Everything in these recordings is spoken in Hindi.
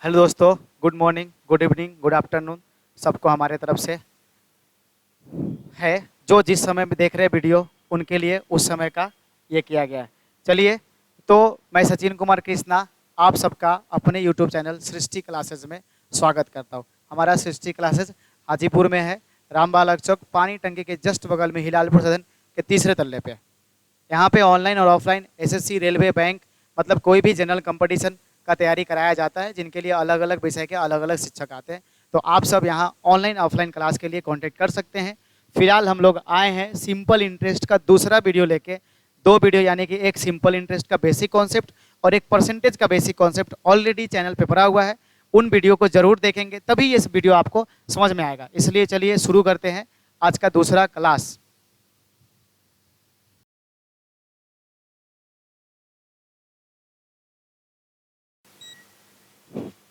हेलो दोस्तों, good morning, good evening, good afternoon. सबको हमारे तरफ से है। जो जिस समय में देख रहे हैं वीडियो, उनके लिए उस समय का ये किया गया है। चलिए, तो मैं सचिन कुमार कृष्णा आप सबका अपने यूट्यूब चैनल सृष्टि क्लासेज में स्वागत करता हूँ। हमारा सृष्टि क्लासेज हाजीपुर में है, रामबाग चौक, पानी टंकी के जस्ट बगल में, हिलालपुर सदन के तीसरे तल्ले पे। यहाँ पे ऑनलाइन और ऑफलाइन एसएससी, रेलवे, बैंक, मतलब कोई भी जनरल कंपटीशन का तैयारी कराया जाता है, जिनके लिए अलग अलग विषय के अलग अलग शिक्षक आते हैं। तो आप सब यहाँ ऑनलाइन ऑफलाइन क्लास के लिए कांटेक्ट कर सकते हैं। फिलहाल हम लोग आए हैं सिंपल इंटरेस्ट का दूसरा वीडियो लेके। दो वीडियो, यानी कि एक सिंपल इंटरेस्ट का बेसिक कॉन्सेप्ट और एक परसेंटेज का बेसिक कॉन्सेप्ट ऑलरेडी चैनल पे पड़ा हुआ है। उन वीडियो को जरूर देखेंगे, तभी ये वीडियो आपको समझ में आएगा। इसलिए चलिए शुरू करते हैं आज का दूसरा क्लास।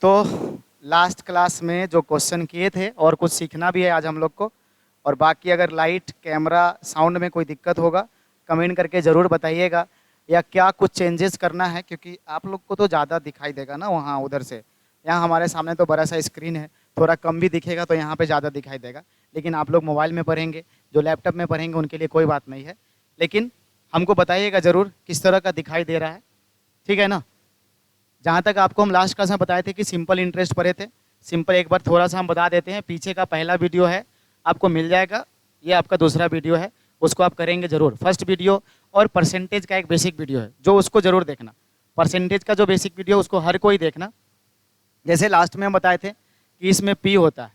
तो लास्ट क्लास में जो क्वेश्चन किए थे और कुछ सीखना भी है आज हम लोग को। और बाकी अगर लाइट, कैमरा, साउंड में कोई दिक्कत होगा कमेंट करके ज़रूर बताइएगा, या क्या कुछ चेंजेस करना है, क्योंकि आप लोग को तो ज़्यादा दिखाई देगा ना वहाँ उधर से। यहाँ हमारे सामने तो बड़ा सा स्क्रीन है, थोड़ा कम भी दिखेगा तो यहाँ पे ज़्यादा दिखाई देगा। लेकिन आप लोग मोबाइल में पढ़ेंगे, जो लैपटॉप में पढ़ेंगे उनके लिए कोई बात नहीं है। लेकिन हमको बताइएगा ज़रूर किस तरह का दिखाई दे रहा है, ठीक है ना। जहाँ तक आपको हम लास्ट क्लास में बताए थे कि सिंपल इंटरेस्ट पढ़े थे, सिंपल एक बार थोड़ा सा हम बता देते हैं। पीछे का पहला वीडियो है, आपको मिल जाएगा। ये आपका दूसरा वीडियो है, उसको आप करेंगे जरूर। फर्स्ट वीडियो और परसेंटेज का एक बेसिक वीडियो है, जो उसको जरूर देखना। परसेंटेज का जो बेसिक वीडियो उसको हर कोई देखना। जैसे लास्ट में हम बताए थे कि इसमें पी होता है।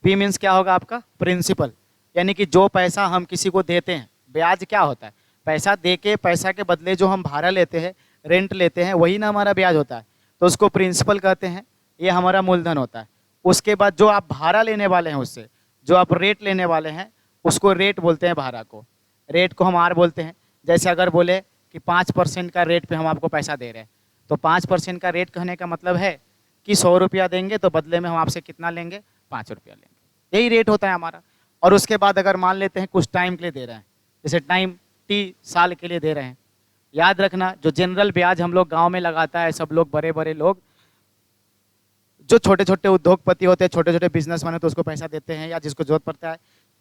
पी मीन्स क्या होगा आपका? प्रिंसिपल, यानी कि जो पैसा हम किसी को देते हैं। ब्याज क्या होता है? पैसा दे के, पैसा के बदले जो हम भाड़ा लेते हैं, रेंट लेते हैं, वही ना हमारा ब्याज होता है। तो उसको प्रिंसिपल कहते हैं, ये हमारा मूलधन होता है। उसके बाद जो आप भाड़ा लेने वाले हैं, उससे जो आप रेट लेने वाले हैं, उसको रेट बोलते हैं। भाड़ा को, रेट को हम आर बोलते हैं। जैसे अगर बोले कि 5% का रेट पे हम आपको पैसा दे रहे हैं, तो 5% का रेट कहने का मतलब है कि 100 रुपया देंगे तो बदले में हम आपसे कितना लेंगे? 5 रुपया लेंगे। यही रेट होता है हमारा। और उसके बाद अगर मान लेते हैं कुछ टाइम के लिए दे रहे हैं, जैसे टाइम टी साल के लिए दे रहे हैं। याद रखना, जो जनरल ब्याज हम लोग गांव में लगाता है, सब लोग, बड़े बड़े लोग, जो छोटे छोटे उद्योगपति होते हैं, छोटे छोटे बिजनेसमैन होते हैं, उसको पैसा देते हैं, या जिसको जरूरत पड़ता है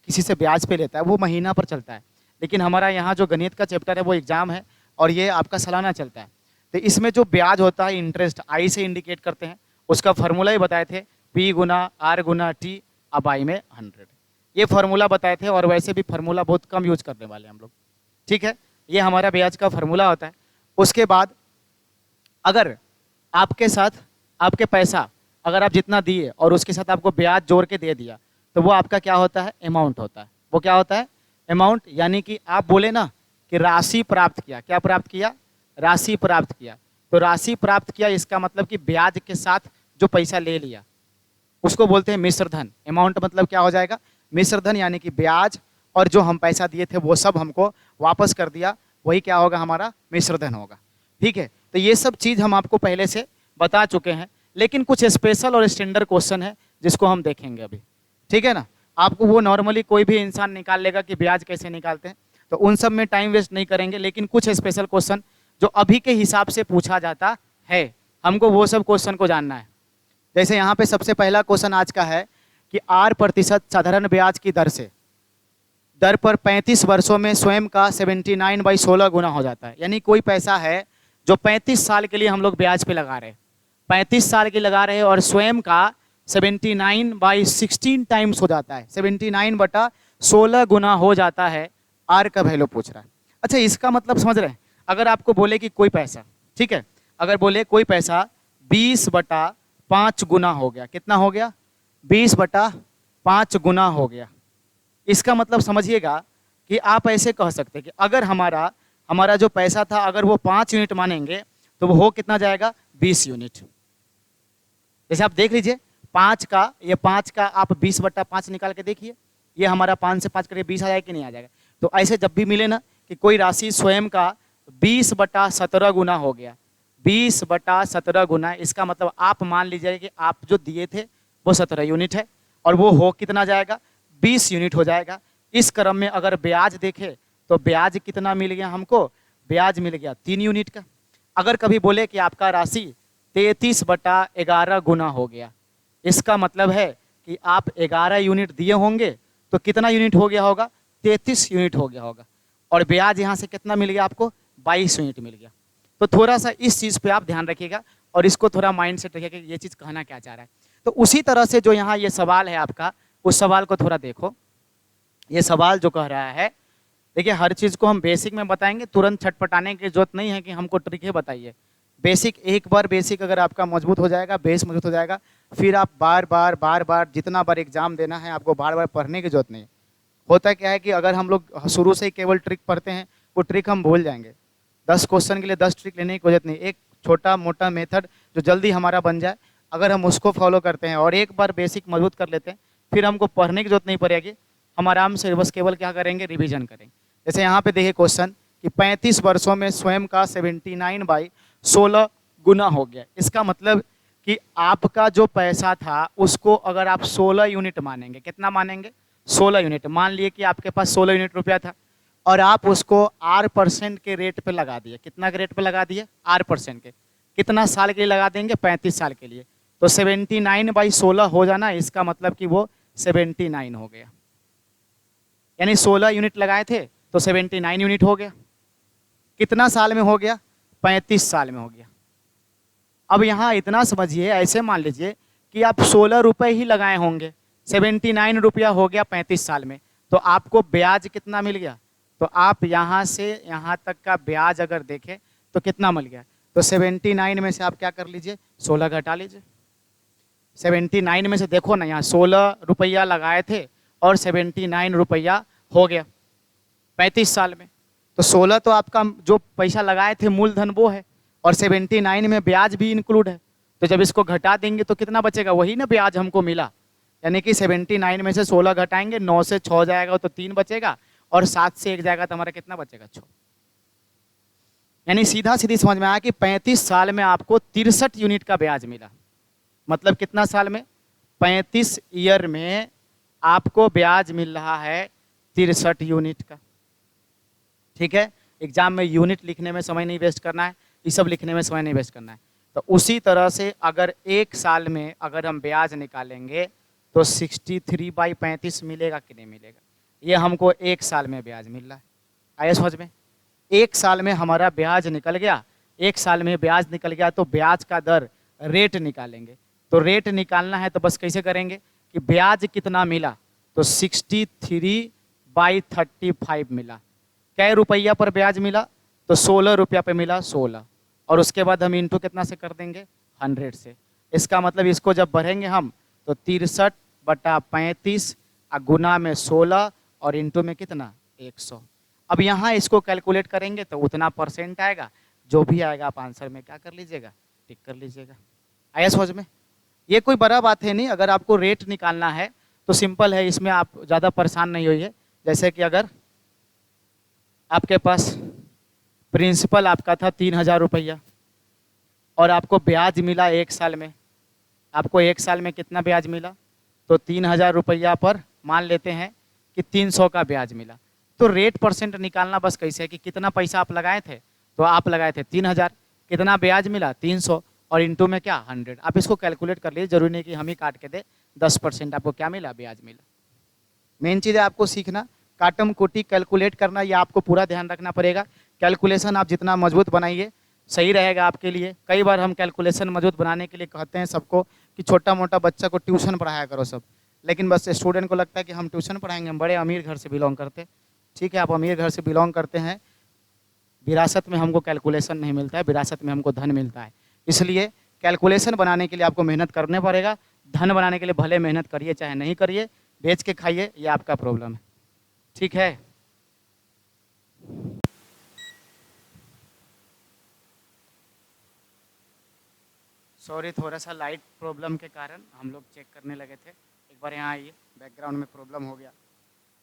किसी से ब्याज पे लेता है, वो महीना पर चलता है। लेकिन हमारा यहाँ जो गणित का चैप्टर है वो एग्जाम है, और ये आपका सालाना चलता है। तो इसमें जो ब्याज होता है, इंटरेस्ट आई से इंडिकेट करते हैं। उसका फॉर्मूला ही बताए थे, पी गुना आर गुना टी, अब आई में 100। ये फार्मूला बताए थे, और वैसे भी फार्मूला बहुत कम यूज करने वाले हम लोग, ठीक है। ये हमारा ब्याज का फार्मूला होता है। उसके बाद अगर आपके साथ आपके पैसा, अगर आप जितना दिए और उसके साथ आपको ब्याज जोड़ के दे दिया, तो वो आपका क्या होता है? अमाउंट होता है। वो क्या होता है? अमाउंट। यानी कि आप बोले ना कि राशि प्राप्त किया। क्या प्राप्त किया? राशि प्राप्त किया। तो राशि प्राप्त किया, इसका मतलब कि ब्याज के साथ जो पैसा ले लिया उसको बोलते हैं मिश्र धन। अमाउंट मतलब क्या हो जाएगा? मिश्र धन, यानी कि ब्याज और जो हम पैसा दिए थे वो सब हमको वापस कर दिया, वही क्या होगा? हमारा मिश्र धन होगा, ठीक है। तो ये सब चीज़ हम आपको पहले से बता चुके हैं, लेकिन कुछ स्पेशल और स्टैंडर्ड क्वेश्चन है जिसको हम देखेंगे अभी, ठीक है ना। आपको वो नॉर्मली कोई भी इंसान निकाल लेगा कि ब्याज कैसे निकालते हैं, तो उन सब में टाइम वेस्ट नहीं करेंगे। लेकिन कुछ स्पेशल क्वेश्चन जो अभी के हिसाब से पूछा जाता है, हमको वो सब क्वेश्चन को जानना है। जैसे यहाँ पे सबसे पहला क्वेश्चन आज का है कि 8% साधारण ब्याज की दर पर 35 वर्षों में स्वयं का 79/16 गुना हो जाता है। यानी कोई पैसा है जो 35 साल के लिए हम लोग ब्याज पे लगा रहे हैं, 35 साल की लगा रहे हैं, और स्वयं का 79/16 टाइम्स हो जाता है, 79/16 गुना हो जाता है। आर का वैल्यू पूछ रहा है। अच्छा, इसका मतलब समझ रहे हैं? अगर आपको बोले कि कोई पैसा, ठीक है, अगर बोले कोई पैसा 20/5 गुना हो गया, कितना हो गया? 20/5 गुना हो गया। इसका मतलब समझिएगा कि आप ऐसे कह सकते हैं कि अगर हमारा जो पैसा था, अगर वो 5 यूनिट मानेंगे, तो वो हो कितना जाएगा? 20 यूनिट। जैसे आप देख लीजिए, 5 का, ये 5 का आप 20/5 निकाल के देखिए, ये हमारा 5 से 5 करिए 20 आ जाएगा कि नहीं आ जाएगा? तो ऐसे जब भी मिले ना कि कोई राशि स्वयं का 20/17 गुना हो गया, 20/17 गुना, इसका मतलब आप मान लीजिए कि आप जो दिए थे वो 17 यूनिट है, और वो हो कितना जाएगा? 20 यूनिट हो जाएगा। इस क्रम में अगर ब्याज देखे तो ब्याज कितना मिल गया हमको? ब्याज मिल गया 3 यूनिट का। अगर कभी बोले कि आपका राशि 33/11 गुना हो गया। इसका मतलब है कि आप 11 यूनिट दिए होंगे तो कितना यूनिट हो गया होगा, 33 यूनिट हो गया होगा। और ब्याज यहाँ से कितना मिल गया आपको, 22 यूनिट मिल गया। तो थोड़ा सा इस चीज़ पे आप ध्यान रखिएगा और इसको थोड़ा माइंड सेट रखिएगा कि ये चीज़ कहना क्या चाह रहा है। तो उसी तरह से जो यहाँ ये सवाल है आपका, उस सवाल को थोड़ा देखो। ये सवाल जो कह रहा है, देखिए हर चीज़ को हम बेसिक में बताएंगे, तुरंत छटपटाने की जरूरत नहीं है कि हमको ट्रिक बताइए। बेसिक एक बार बेसिक अगर आपका मजबूत हो जाएगा, बेस मजबूत हो जाएगा, फिर आप बार बार जितना बार एग्जाम देना है आपको बार बार पढ़ने की जरूरत नहीं है। होता क्या है कि अगर हम लोग शुरू से ही केवल ट्रिक पढ़ते हैं, वो ट्रिक हम भूल जाएंगे। 10 क्वेश्चन के लिए 10 ट्रिक लेने की जरूरत नहीं। एक छोटा मोटा मेथड जो जल्दी हमारा बन जाए, अगर हम उसको फॉलो करते हैं और एक बार बेसिक मजबूत कर लेते हैं, फिर हमको पढ़ने की जरूरत नहीं पड़ेगी। हम आराम से बस केवल क्या करेंगे, रिवीजन करेंगे। जैसे यहाँ पे देखिए क्वेश्चन कि 35 वर्षों में स्वयं का 79/16 गुना हो गया। इसका मतलब कि आपका जो पैसा था उसको अगर आप 16 यूनिट मानेंगे, कितना मानेंगे, 16 यूनिट। मान लिए कि आपके पास 16 यूनिट रुपया था और आप उसको R% के रेट पे लगा दिए। कितना के रेट पे लगा दिए, R% के। कितना साल के लिए लगा देंगे, 35 साल के लिए। तो 79/16 हो जाना, इसका मतलब कि वो 79 हो गया। यानी 16 यूनिट लगाए थे तो 79 यूनिट हो गया। कितना साल में हो गया, 35 साल में हो गया। अब यहाँ इतना समझिए, ऐसे मान लीजिए कि आप 16 रुपये ही लगाए होंगे, 79 रुपया हो गया 35 साल में, तो आपको ब्याज कितना मिल गया। तो आप यहाँ से यहाँ तक का ब्याज अगर देखें तो कितना मिल गया, तो 79 में से आप क्या कर लीजिए, 16 घटा लीजिए। 79 में से देखो ना, यहाँ 16 रुपया लगाए थे और 79 रुपया हो गया 35 साल में। तो 16 तो आपका जो पैसा लगाए थे मूलधन वो है, और 79 में ब्याज भी इंक्लूड है। तो जब इसको घटा देंगे तो कितना बचेगा, वही ना ब्याज हमको मिला। यानी कि 79 में से 16 घटाएंगे, 9 से 6 जाएगा तो 3 बचेगा, और 7 से 1 जाएगा तो हमारा कितना बचेगा, 6। यानी सीधा सीधी समझ में आया कि 35 साल में आपको 63 यूनिट का ब्याज मिला। मतलब कितना साल में, 35 ईयर में आपको ब्याज मिल रहा है 63 यूनिट का। ठीक है, एग्जाम में यूनिट लिखने में समय नहीं वेस्ट करना है, ये सब लिखने में समय नहीं वेस्ट करना है। तो उसी तरह से अगर एक साल में अगर हम ब्याज निकालेंगे तो 63/35 मिलेगा कि नहीं मिलेगा। ये हमको एक साल में ब्याज मिल रहा है। आया समझ में, एक साल में हमारा ब्याज निकल गया। एक साल में ब्याज निकल गया तो ब्याज का दर, रेट निकालेंगे। तो रेट निकालना है तो बस कैसे करेंगे कि ब्याज कितना मिला, तो 63/35 मिला। कै रुपया पर ब्याज मिला, तो 16 रुपया पे मिला, 16। और उसके बाद हम इंटू कितना से कर देंगे, 100 से। इसका मतलब इसको जब बढ़ेंगे हम तो 63/35 गुना में 16 और इंटू में कितना, 100। अब यहाँ इसको कैलकुलेट करेंगे तो उतना परसेंट आएगा, जो भी आएगा आप आंसर में क्या कर लीजिएगा, टिक कर लीजिएगा। आया समझ में, ये कोई बड़ा बात है नहीं। अगर आपको रेट निकालना है तो सिंपल है, इसमें आप ज़्यादा परेशान नहीं होइए। जैसे कि अगर आपके पास प्रिंसिपल आपका था 3000 रुपया और आपको ब्याज मिला एक साल में, आपको एक साल में कितना ब्याज मिला, तो 3000 रुपया पर मान लेते हैं कि 300 का ब्याज मिला। तो रेट परसेंट निकालना बस कैसे है कि कितना पैसा आप लगाए थे, तो आप लगाए थे 3000, कितना ब्याज मिला 300, और इंटू में क्या 100। आप इसको कैलकुलेट कर लीजिए, जरूरी नहीं कि हम ही काट के दे। 10% आपको क्या मिला, ब्याज मिला। मेन चीज़ है आपको सीखना, काटम कोटी कैलकुलेट करना, ये आपको पूरा ध्यान रखना पड़ेगा। कैलकुलेशन आप जितना मजबूत बनाइए सही रहेगा आपके लिए। कई बार हम कैलकुलेशन मजबूत बनाने के लिए कहते हैं सबको कि छोटा मोटा बच्चा को ट्यूशन पढ़ाया करो सब, लेकिन बस स्टूडेंट को लगता है कि हम ट्यूशन पढ़ाएंगे, हम बड़े अमीर घर से बिलोंग करते हैं। ठीक है, आप अमीर घर से बिलोंग करते हैं, विरासत में हमको कैलकुलेशन नहीं मिलता है, विरासत में हमको धन मिलता है। इसलिए कैलकुलेशन बनाने के लिए आपको मेहनत करने पड़ेगा। धन बनाने के लिए भले मेहनत करिए चाहे नहीं करिए, बेच के खाइए, ये आपका प्रॉब्लम है। ठीक है, सॉरी थोड़ा सा लाइट प्रॉब्लम के कारण हम लोग चेक करने लगे थे। एक बार यहाँ आइए, बैकग्राउंड में प्रॉब्लम हो गया।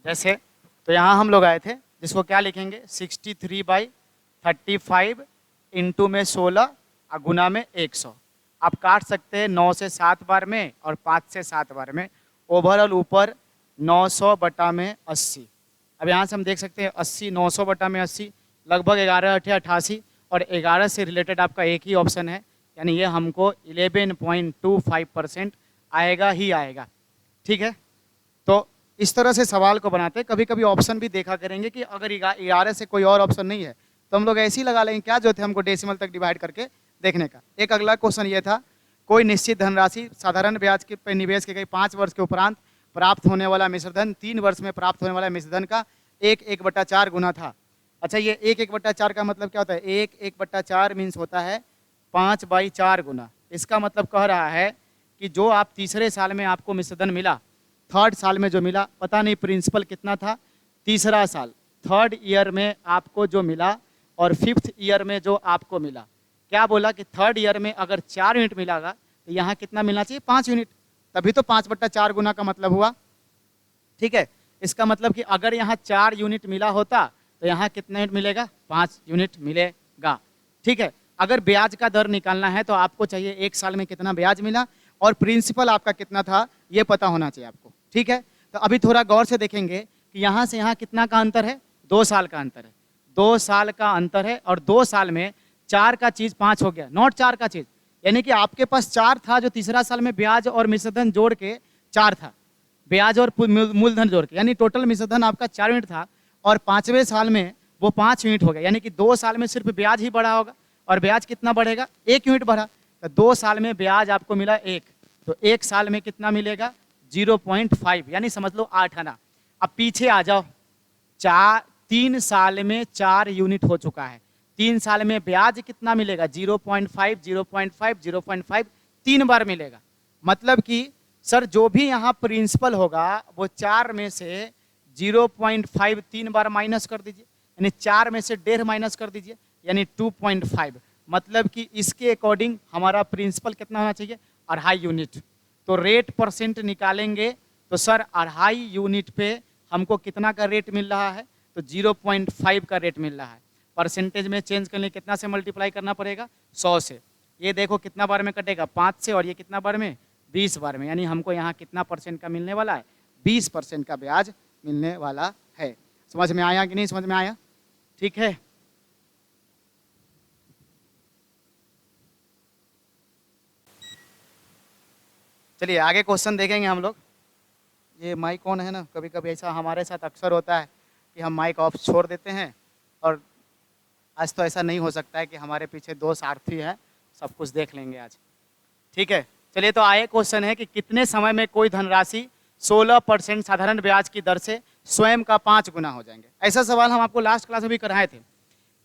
जैसे तो यहाँ हम लोग आए थे, जिसको क्या लिखेंगे 63/35 इंटू में 16 और गुना में 100। आप काट सकते हैं 9 से 7 बार में और 5 से 7 बार में। ओवरऑल ऊपर 900 बटा में 80। अब यहाँ से हम देख सकते हैं 80, 900 बटा में 80 लगभग 11 × 8 = 88। और 11 से रिलेटेड आपका एक ही ऑप्शन है यानी ये हमको 11.25% आएगा ही आएगा। ठीक है, तो इस तरह से सवाल को बनाते हैं। कभी कभी ऑप्शन भी देखा करेंगे कि अगर 11 से कोई और ऑप्शन नहीं है तो हम लोग ऐसे ही लगा लेंगे, क्या जो थे हमको डेसिमल तक डिवाइड करके देखने का। एक अगला क्वेश्चन ये था, कोई निश्चित धनराशि साधारण ब्याज के पे निवेश के गई 5 वर्ष के उपरांत प्राप्त होने वाला मिश्रधन 3 वर्ष में प्राप्त होने वाला मिश्रधन का 1/4 गुना था। अच्छा, ये 1/4 का मतलब क्या होता है? 1/4 मीन्स होता है 5/4 गुना। इसका मतलब कह रहा है कि जो आप तीसरे साल में आपको मिश्रधन मिला, थर्ड साल में जो मिला, पता नहीं प्रिंसिपल कितना था, तीसरा साल थर्ड ईयर में आपको जो मिला और फिफ्थ ईयर में जो आपको मिला, क्या बोला कि थर्ड ईयर में अगर 4 यूनिट मिलागा तो यहाँ कितना मिलना चाहिए? 5 यूनिट, तभी तो 5/4 गुना का मतलब हुआ। ठीक है, इसका मतलब कि अगर यहाँ 4 यूनिट मिला होता तो यहाँ कितना यूनिट मिलेगा? 5 यूनिट मिलेगा। ठीक है, अगर ब्याज का दर निकालना है तो आपको चाहिए 1 साल में कितना ब्याज मिला और प्रिंसिपल आपका कितना था, ये पता होना चाहिए आपको। ठीक है, तो अभी थोड़ा गौर से देखेंगे कि यहाँ से यहाँ कितना का अंतर है? 2 साल का अंतर है। 2 साल का अंतर है और 2 साल में 4 का चीज 5 हो गया, नॉट 4 का चीज, यानी कि आपके पास 4 था जो तीसरा साल में ब्याज और मिश्रधन जोड़ के 4 था, ब्याज और मूलधन जोड़ के, यानी टोटल मिश्रधन आपका 4 यूनिट था और 5वें साल में वो 5 यूनिट हो गया। यानी कि 2 साल में सिर्फ ब्याज ही बढ़ा होगा और ब्याज कितना बढ़ेगा? 1 यूनिट बढ़ा। तो 2 साल में ब्याज आपको मिला 1, तो 1 साल में कितना मिलेगा? 0.5, यानी समझ लो 8 आना। अब पीछे आ जाओ, 3 साल में 4 यूनिट हो चुका है, 3 साल में ब्याज कितना मिलेगा? 0.5, 0.5, 0.5, 3 बार मिलेगा। मतलब कि सर जो भी यहाँ प्रिंसिपल होगा वो 4 में से 0.5 3 बार माइनस कर दीजिए, यानी 4 में से 1.5 माइनस कर दीजिए, यानी 2.5। मतलब कि इसके अकॉर्डिंग हमारा प्रिंसिपल कितना होना चाहिए? 2.5 यूनिट। तो रेट परसेंट निकालेंगे तो सर 2.5 यूनिट पे हमको कितना का रेट मिल रहा है? तो 0.5 का रेट मिल रहा है। परसेंटेज में चेंज करने कितना से मल्टीप्लाई करना पड़ेगा? 100 से। ये देखो कितना बार में कटेगा? 5 से, और ये कितना बार में? 20 बार में। यानी हमको यहाँ कितना परसेंट का मिलने वाला है? 20% का ब्याज मिलने वाला है। समझ में आया कि नहीं समझ में आया? ठीक है, चलिए आगे क्वेश्चन देखेंगे हम लोग। ये माइक ऑन है ना, कभी कभी ऐसा हमारे साथ अक्सर होता है कि हम माइक ऑफ छोड़ देते हैं, और आज तो ऐसा नहीं हो सकता है कि हमारे पीछे 2 सारथी हैं, सब कुछ देख लेंगे आज। ठीक है, चलिए तो आए क्वेश्चन है कि कितने समय में कोई धनराशि 16% साधारण ब्याज की दर से स्वयं का 5 गुना हो जाएंगे। ऐसा सवाल हम आपको लास्ट क्लास में भी कराए थे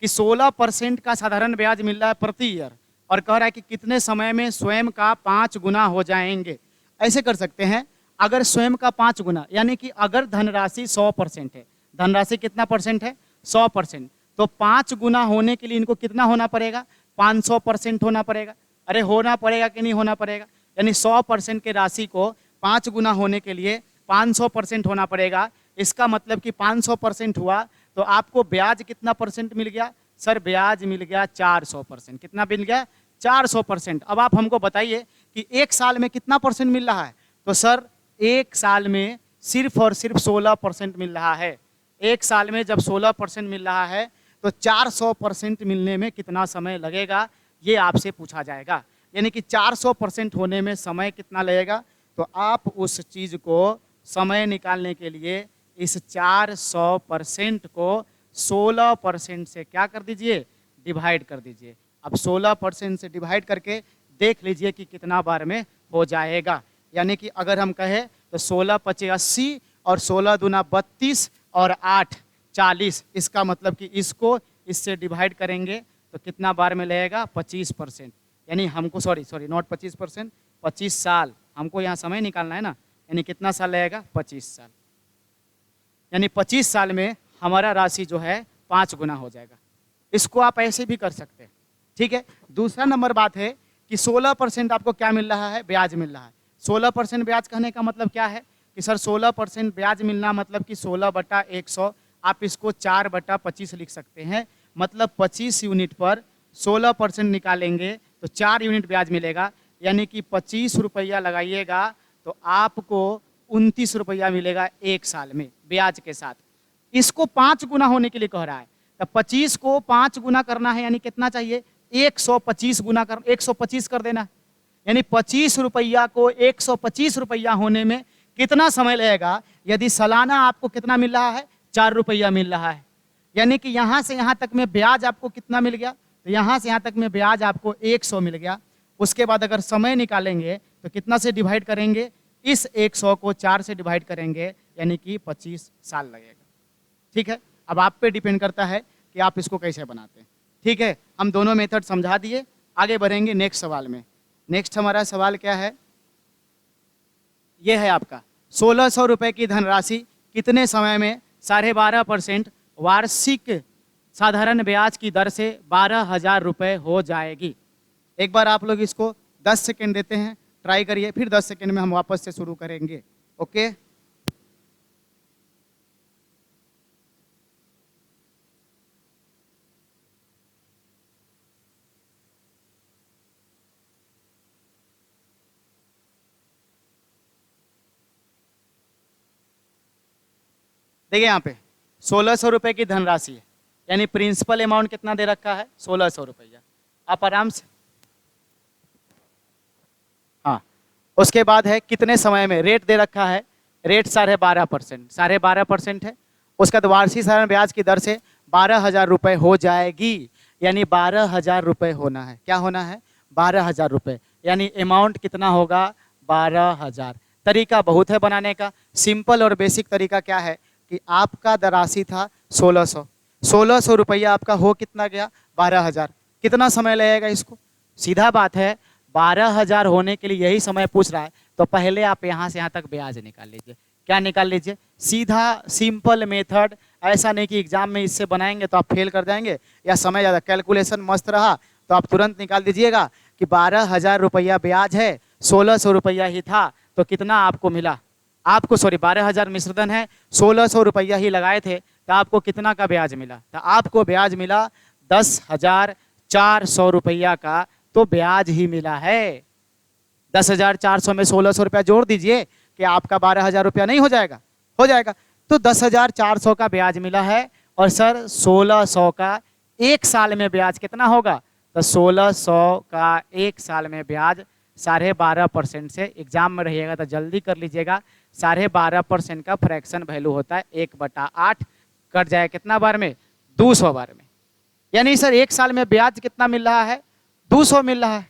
कि 16% का साधारण ब्याज मिल रहा है प्रति ईयर, और कह रहा है कि कितने समय में स्वयं का 5 गुना हो जाएंगे। ऐसे कर सकते हैं, अगर स्वयं का 5 गुना, यानी कि अगर धनराशि 100% है, धनराशि कितना परसेंट है? 100%, तो 5 गुना होने के लिए इनको कितना होना पड़ेगा? 500% होना पड़ेगा। अरे होना पड़ेगा कि नहीं होना पड़ेगा? यानी 100% के राशि को 5 गुना होने के लिए 500% होना पड़ेगा। इसका मतलब कि 500% हुआ तो आपको ब्याज कितना परसेंट मिल गया? सर ब्याज मिल गया 400%। कितना मिल गया? 400%। अब आप हमको बताइए कि 1 साल में कितना परसेंट मिल रहा है? तो सर 1 साल में सिर्फ और सिर्फ 16% मिल रहा है। 1 साल में जब 16% मिल रहा है तो 400% मिलने में कितना समय लगेगा, ये आपसे पूछा जाएगा। यानी कि 400% होने में समय कितना लगेगा? तो आप उस चीज को समय निकालने के लिए इस 400% को 16% से क्या कर दीजिए? डिवाइड कर दीजिए। अब 16% से डिवाइड करके देख लीजिए कि कितना बार में हो जाएगा। यानी कि अगर हम कहें तो 16 × 5 = 80 और 16 दूना 32 और 8 40। इसका मतलब कि इसको इससे डिवाइड करेंगे तो कितना बार में लगेगा? 25%। यानी हमको सॉरी नॉट 25%, 25 साल हमको यहाँ समय निकालना है ना, यानी कितना साल लगेगा? 25 साल। यानी 25 साल में हमारा राशि जो है 5 गुना हो जाएगा। इसको आप ऐसे भी कर सकते हैं। ठीक है, दूसरा नंबर बात है कि 16% आपको क्या मिल रहा है? ब्याज मिल रहा है। 16% ब्याज कहने का मतलब क्या है कि सर 16% ब्याज मिलना मतलब कि 16/100, आप इसको 4/25 लिख सकते हैं। मतलब 25 यूनिट पर 16% निकालेंगे तो 4 यूनिट ब्याज मिलेगा। यानी कि 25 रुपया लगाइएगा तो आपको 29 रुपया मिलेगा 1 साल में ब्याज के साथ। इसको 5 गुना होने के लिए कह रहा है, तो 25 को 5 गुना करना है, यानी कितना चाहिए? 125 गुना कर 125 कर देना, यानी 25 रुपया को 125 रुपया होने में कितना समय लगेगा। यदि सालाना आपको कितना मिल रहा है, 4 रुपया मिल रहा है, यानी कि यहाँ से यहाँ तक में ब्याज आपको कितना मिल गया, तो यहाँ से यहाँ तक में ब्याज आपको 100 मिल गया। उसके बाद अगर समय निकालेंगे तो कितना से डिवाइड करेंगे, इस 100 को 4 से डिवाइड करेंगे, यानी कि 25 साल लगेगा। ठीक है, अब आप पे डिपेंड करता है कि आप इसको कैसे बनाते हैं। ठीक है, हम दोनों मेथड समझा दिए, आगे बढ़ेंगे नेक्स्ट सवाल में। नेक्स्ट हमारा सवाल क्या है, ये है आपका 1600 रुपये की धनराशि कितने समय में 12.5% वार्षिक साधारण ब्याज की दर से 12,000 रुपये हो जाएगी। एक बार आप लोग इसको 10 सेकेंड देते हैं, ट्राई करिए, फिर 10 सेकेंड में हम वापस से शुरू करेंगे। ओके, देखिए यहाँ पे 1600 रुपये की धनराशि है, यानी प्रिंसिपल अमाउंट कितना दे रखा है, 1600 रुपया। आप आराम से, हाँ, उसके बाद है कितने समय में, रेट दे रखा है, रेट 12.5%, 12.5% है। उसके बाद वार्षिक साधारण ब्याज की दर से 12,000 रुपये हो जाएगी, यानी 12,000 रुपये होना है। क्या होना है, 12,000 रुपये, यानी अमाउंट कितना होगा, 12,000। तरीका बहुत है बनाने का, सिंपल और बेसिक तरीका क्या है कि आपका धनराशि था 1600 रुपया, आपका हो कितना गया, 12,000। कितना समय लगेगा इसको, सीधा बात है, 12,000 होने के लिए यही समय पूछ रहा है, तो पहले आप यहाँ से यहाँ तक ब्याज निकाल लीजिए। क्या निकाल लीजिए, सीधा सिंपल मेथड, ऐसा नहीं कि एग्जाम में इससे बनाएंगे तो आप फेल कर जाएंगे या समय ज़्यादा, कैलकुलेशन मस्त रहा तो आप तुरंत निकाल दीजिएगा कि 12,000 रुपया ब्याज है, 1600 रुपया ही था, तो कितना आपको मिला, आपको 12,000 मिश्रधन है, 1600 रुपया ही लगाए थे, तो आपको कितना का ब्याज मिला, तो आपको ब्याज मिला 10,400 रुपया का, तो ब्याज ही मिला है। 10,400 में 1600 रुपया जोड़ दीजिए कि आपका 12,000 रुपया नहीं हो जाएगा, हो जाएगा। तो 10,400 का ब्याज मिला है, और सर 1600 का एक साल में ब्याज कितना होगा, तो 1600 का एक साल में ब्याज 12.5% से, एग्जाम में रहिएगा तो जल्दी कर लीजिएगा, 12.5% का फ्रैक्शन वैल्यू होता है 1/8, कट जाए कितना बार में, 200 बार में। यानी सर एक साल में ब्याज कितना मिल रहा है, 200 मिल रहा है,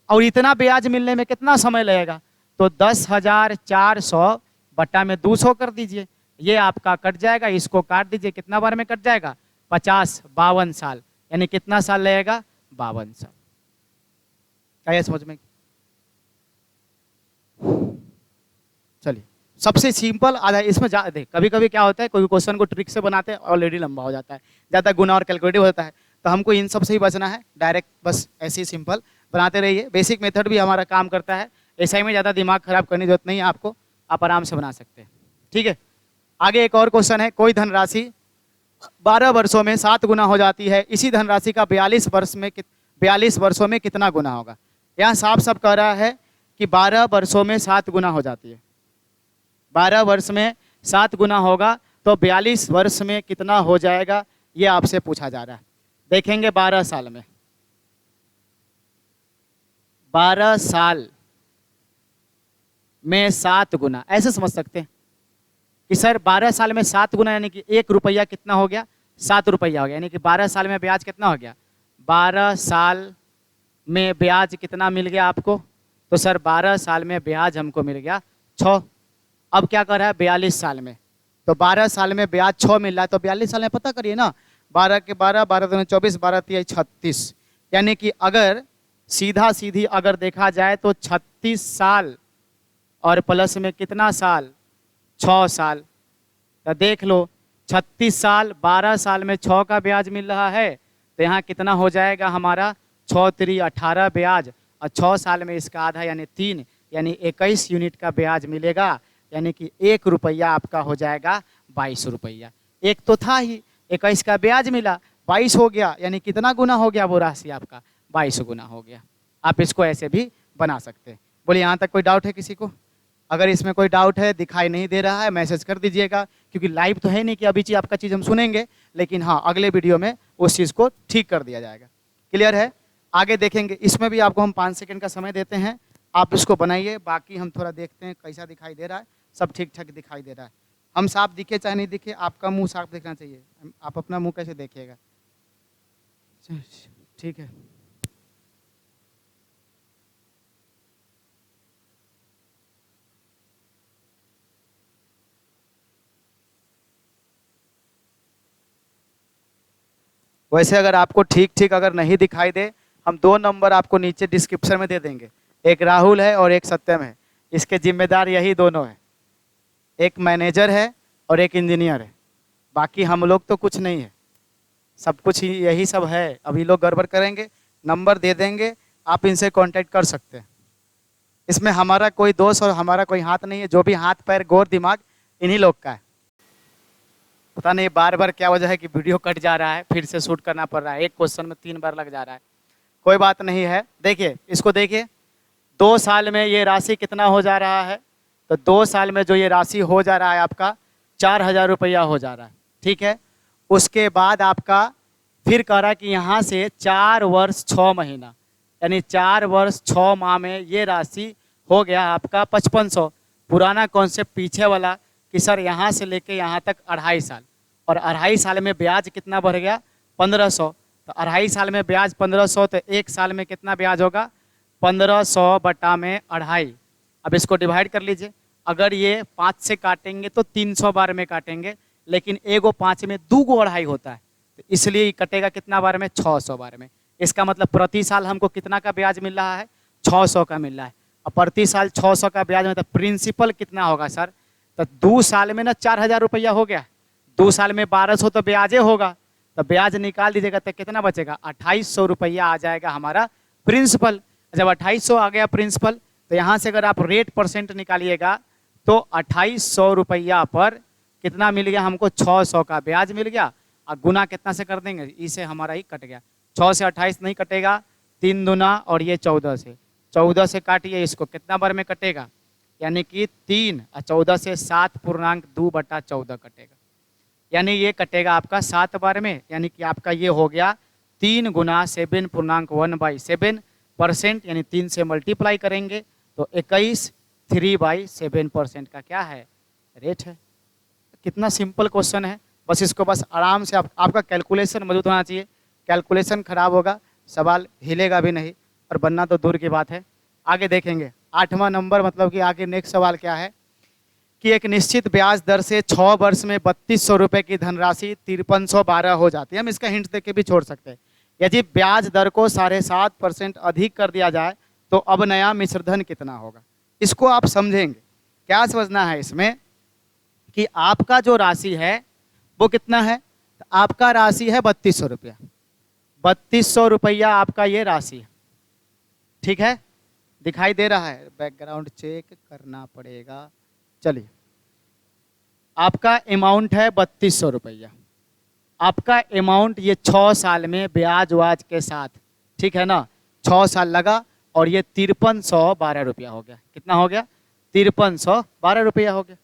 और इतना ब्याज मिलने में कितना समय लगेगा, तो 10,400 बटा में 200 कर दीजिए, ये आपका कट जाएगा, इसको काट दीजिए, कितना बार में कट जाएगा, 50, 52 साल, यानी कितना साल लगेगा, 52 साल। क्या ये समझ में, चलिए सबसे सिंपल आधा इसमें देख, कभी कभी क्या होता है, कोई क्वेश्चन को ट्रिक से बनाते हैं ऑलरेडी लंबा हो जाता है, ज़्यादा गुना और कैलकुलेटिव होता है, तो हमको इन सब से ही बचना है, डायरेक्ट बस ऐसे ही सिंपल बनाते रहिए। बेसिक मेथड भी हमारा काम करता है, ऐसा में ज़्यादा दिमाग खराब करने की जरूरत नहीं है आपको, आप आराम से बना सकते हैं। ठीक है, आगे एक और क्वेश्चन है, कोई धनराशि 12 वर्षों में 7 गुना हो जाती है, इसी धनराशि का 42 वर्षों में कितना गुना होगा। यहाँ साफ साफ कह रहा है कि 12 वर्षों में 7 गुना हो जाती है, 12 वर्ष में 7 गुना होगा, तो 42 वर्ष में कितना हो जाएगा, ये आपसे पूछा जा रहा है। देखेंगे 12 साल में, 12 साल में 7 गुना, ऐसे समझ सकते हैं कि सर 12 साल में 7 गुना, यानी कि 1 रुपया कितना हो गया, 7 रुपया हो गया, यानी कि 12 साल में ब्याज कितना हो गया, 12 साल में ब्याज कितना मिल गया आपको, तो सर 12 साल में ब्याज हमको मिल गया 6। अब क्या कर रहा है, 42 साल में, तो 12 साल में ब्याज 6 मिल रहा है, तो 42 साल में पता करिए ना, 12 के 12, 12 दूनी 24, 12 तिया 36, यानी कि अगर सीधा सीधी अगर देखा जाए तो 36 साल और प्लस में कितना साल, 6 साल, तो देख लो 36 साल, 12 साल में 6 का ब्याज मिल रहा है, तो यहाँ कितना हो जाएगा हमारा, 6 3 18 ब्याज, और 6 साल में इसका आधा यानी 3, यानी 21 यूनिट का ब्याज मिलेगा, यानी कि 1 रुपया आपका हो जाएगा 22 रुपया। एक तो था ही, 21 का ब्याज मिला, 22 हो गया, यानी कितना गुना हो गया वो राशि आपका, 22 गुना हो गया। आप इसको ऐसे भी बना सकते हैं। बोलिए यहाँ तक कोई डाउट है किसी को, अगर इसमें कोई डाउट है, दिखाई नहीं दे रहा है, मैसेज कर दीजिएगा, क्योंकि लाइव तो है नहीं कि अभी आपका चीज़ हम सुनेंगे, लेकिन हाँ अगले वीडियो में उस चीज़ को ठीक कर दिया जाएगा। क्लियर है, आगे देखेंगे, इसमें भी आपको हम 5 सेकंड का समय देते हैं, आप इसको बनाइए, बाकी हम थोड़ा देखते हैं कैसा दिखाई दे रहा है। सब ठीक ठाक दिखाई दे रहा है, हम साफ दिखे चाहे नहीं दिखे, आपका मुंह साफ दिखना चाहिए। आप अपना मुंह कैसे देखिएगा? ठीक है। वैसे अगर आपको ठीक ठीक अगर नहीं दिखाई दे, हम 2 नंबर आपको नीचे डिस्क्रिप्शन में दे देंगे, एक राहुल है और एक सत्यम है, इसके जिम्मेदार यही दोनों है, एक मैनेजर है और एक इंजीनियर है, बाकी हम लोग तो कुछ नहीं है, सब कुछ यही सब है। अभी लोग गड़बड़ करेंगे, नंबर दे देंगे, आप इनसे कांटेक्ट कर सकते हैं। इसमें हमारा कोई दोष और हमारा कोई हाथ नहीं है, जो भी हाथ पैर गौर दिमाग इन्हीं लोग का है। पता नहीं बार बार क्या वजह है कि वीडियो कट जा रहा है, फिर से शूट करना पड़ रहा है, एक क्वेश्चन में 3 बार लग जा रहा है। कोई बात नहीं है, देखिए इसको देखिए, 2 साल में ये राशि कितना हो जा रहा है, तो 2 साल में जो ये राशि हो जा रहा है आपका 4,000 रुपया हो जा रहा है, ठीक है। उसके बाद आपका फिर कह रहा है कि यहाँ से 4 वर्ष 6 महीना, यानी 4 वर्ष 6 माह में ये राशि हो गया आपका 5500। पुराना कॉन्सेप्ट पीछे वाला कि सर यहाँ से लेके यहाँ तक 2.5 साल, और 2.5 साल में ब्याज कितना बढ़ गया 1500, तो 2.5 साल में ब्याज 1500, तो 1 साल में कितना ब्याज होगा 1500 बटा में 2.5। अब इसको डिवाइड कर लीजिए, अगर ये 5 से काटेंगे तो 300 बार में काटेंगे, लेकिन एगो 5 में 2 गो 2.5 होता है, तो इसलिए कटेगा कितना बार में 600 बार में। इसका मतलब प्रति साल हमको कितना का ब्याज मिल रहा है 600 का मिल रहा है। अब प्रति साल 600 का ब्याज में तो प्रिंसिपल कितना होगा सर, तो 2 साल में ना 4,000 रुपया हो गया, 2 साल में 1200 तो ब्याजे होगा, तो ब्याज निकाल दीजिएगा तो कितना बचेगा 2,800 रुपया आ जाएगा हमारा प्रिंसिपल। जब 2,800 आ गया प्रिंसिपल, तो यहाँ से अगर आप रेट परसेंट निकालिएगा तो 2,800 रुपया पर कितना मिल गया हमको 600 का ब्याज मिल गया, और गुना कितना से कर देंगे, इसे हमारा ही कट गया, 6 से 28 नहीं कटेगा, 3 दूना और ये 14 से काटिए, इसको कितना बार में कटेगा, यानी कि 3 और 14 से 7.2/14 कटेगा, यानी ये कटेगा आपका 7 बार में, यानी कि आपका ये हो गया 3 गुना 7.1/7%, यानी 3 से मल्टीप्लाई करेंगे तो 21 3/7% का क्या है रेट है। कितना सिंपल क्वेश्चन है, बस इसको बस आराम से आपका कैलकुलेशन मौजूद होना चाहिए, कैलकुलेशन खराब होगा सवाल हिलेगा भी नहीं, और बनना तो दूर की बात है। आगे देखेंगे 8वां नंबर, मतलब कि आगे नेक्स्ट सवाल क्या है कि एक निश्चित ब्याज दर से 6 वर्ष में 3200 रुपये की धनराशि 5312 हो जाती है। हम इसका हिंट देके भी छोड़ सकते हैं। यदि ब्याज दर को 7.5% अधिक कर दिया जाए तो अब नया मिश्रधन कितना होगा, इसको आप समझेंगे। क्या समझना है इसमें कि आपका जो राशि है वो कितना है, तो आपका राशि है 3200 रुपया, 3200 रुपया आपका ये राशि है, ठीक है, दिखाई दे रहा है, बैकग्राउंड चेक करना पड़ेगा। चलिए, आपका अमाउंट है 3200 रुपया, आपका अमाउंट ये 6 साल में ब्याज वाज के साथ, ठीक है ना, 6 साल लगा और ये 5312 रुपया हो गया। कितना हो गया 5312 रुपया हो गया।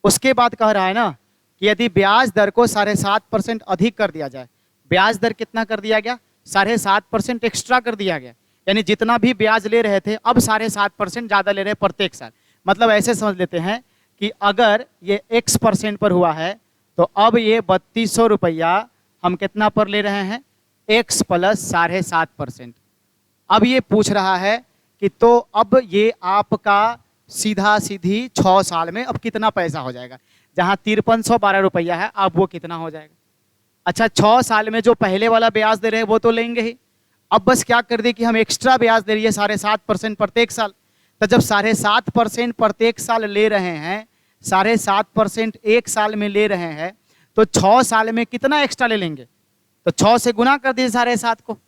उसके बाद कह रहा है ना कि यदि ब्याज दर को 7.5% अधिक कर दिया जाए, ब्याज दर कितना कर दिया गया 7.5% एक्स्ट्रा कर दिया गया, यानी जितना भी ब्याज ले रहे थे अब 7.5% ज़्यादा ले रहे हैं प्रत्येक साल। मतलब ऐसे समझ लेते हैं कि अगर ये x% पर हुआ है तो अब ये 3200 रुपया हम कितना पर ले रहे हैं x प्लस 7.5%। अब ये पूछ रहा है कि तो अब ये आपका सीधा सीधी 6 साल में अब कितना पैसा हो जाएगा, जहां 5312 रुपया है अब वो कितना हो जाएगा। अच्छा, 6 साल में जो पहले वाला ब्याज दे रहे हैं वो तो लेंगे ही, अब बस क्या कर दे कि हम एक्स्ट्रा ब्याज दे रही है 7.5% प्रत्येक साल। तो जब 7.5% प्रत्येक साल ले रहे हैं, 7.5% एक साल में ले रहे हैं, तो 6 साल में कितना एक्स्ट्रा ले लेंगे, तो 6 से गुना कर दीजिए 7.5 को,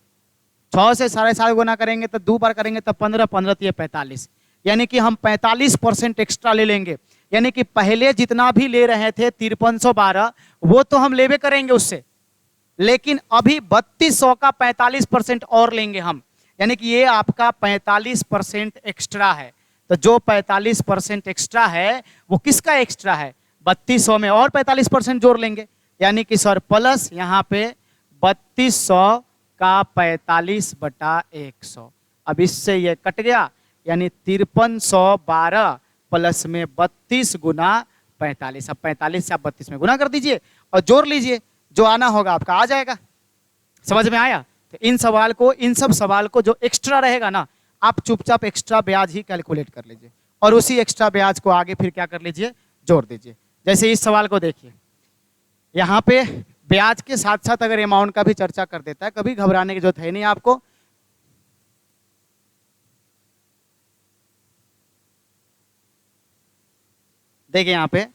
6 से 7.5 गुना करेंगे तो 2 बार करेंगे तो 15, 15 तो 45, यानी कि हम 45% एक्स्ट्रा ले लेंगे। यानी कि पहले जितना भी ले रहे थे 5312 वो तो हम लेवे करेंगे उससे, लेकिन अभी 3200 का 45% और लेंगे हम, यानी कि ये आपका 45% एक्स्ट्रा है। तो जो 45% एक्स्ट्रा है वो किसका एक्स्ट्रा है, 3200 में और 45% जोड़ लेंगे, यानी कि सर प्लस यहाँ पे 3200 का 45/100। अब इससे ये कट गया, यानी 5312 प्लस में 32 गुना 45। अब 45 से आप 32 में गुना कर दीजिए और जोड़ लीजिए, जो आना होगा आपका आ जाएगा। समझ में आया? तो इन सब सवाल को जो एक्स्ट्रा रहेगा ना, आप चुपचाप एक्स्ट्रा ब्याज ही कैलकुलेट कर लीजिए और उसी एक्स्ट्रा ब्याज को आगे फिर क्या कर लीजिए, जोड़ दीजिए। जैसे इस सवाल को देखिए, यहाँ पे ब्याज के साथ साथ अगर अमाउंट का भी चर्चा कर देता है, कभी घबराने की जरूरत है नहीं आपको। देखिए यहाँ पे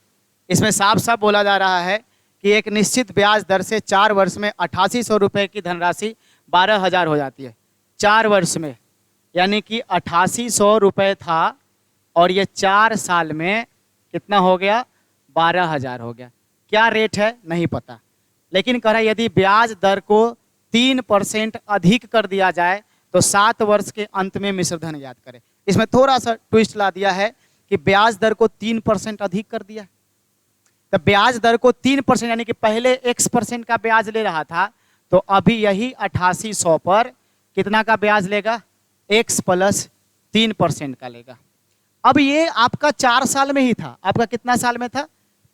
इसमें साफ साफ बोला जा रहा है कि एक निश्चित ब्याज दर से 4 वर्ष में 8800 रुपए की धनराशि 12,000 हो जाती है। 4 वर्ष में, यानी कि 8800 रुपए था और ये 4 साल में कितना हो गया, 12,000 हो गया। क्या रेट है नहीं पता, लेकिन कह रहा है यदि ब्याज दर को 3% अधिक कर दिया जाए तो 7 वर्ष के अंत में मिश्र धन ज्ञात करें। इसमें थोड़ा सा ट्विस्ट ला दिया है कि ब्याज दर को 3% अधिक कर दिया। तो ब्याज दर को 3%, यानी कि पहले x% का ब्याज ले रहा था, तो अभी यही 8800 पर कितना का ब्याज लेगा, x प्लस 3% का लेगा। अब ये आपका 4 साल में ही था, आपका कितना साल में था,